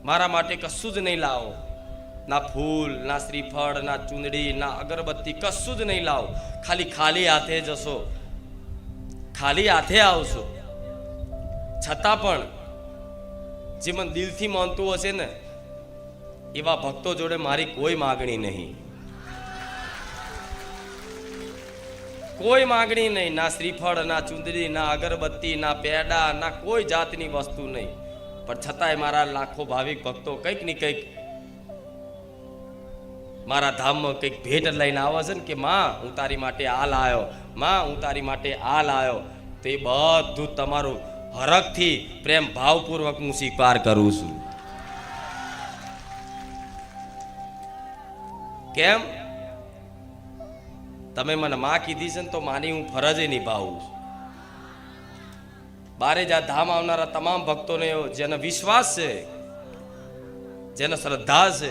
મારા માટે કશું જ નહીં લાવો, ના ફૂલ, ના શ્રીફળ, ના ચૂંદડી, ના અગરબત્તી, કશું જ નહીં લાવો. ખાલી હાથે જશો, ખાલી હાથે આવશો. છતાં પણ જે મને દિલથી માનતું હશે ને એવા ભક્તો જોડે મારી કોઈ માગણી નહીં, કોઈ માગણી નહીં. ના શ્રીફળ, ના ચૂંદડી, ના અગરબત્તી, ના પેડા, ના કોઈ જાતની વસ્તુ નહીં. પણ છતાંય મારા લાખો ભાવિક ભક્તો કંઈક ને કંઈક મારા ધામમાં કંઈક ભેટ લઈને આવે છે ને કે માં હું તારી માટે આ લાયો, માં હું તારી માટે આ લાયો. તો એ બધું તમારું હરખથી પ્રેમ ભાવપૂર્વક હું સ્વીકાર કરું છું. કેમ? તમે મને માં કીધી છે ને તો માની હું ફરજે નિભાવું છું. બારે જા ધામ આવનારા તમામ ભક્તોને જેને વિશ્વાસ છે, જેને શ્રદ્ધા છે,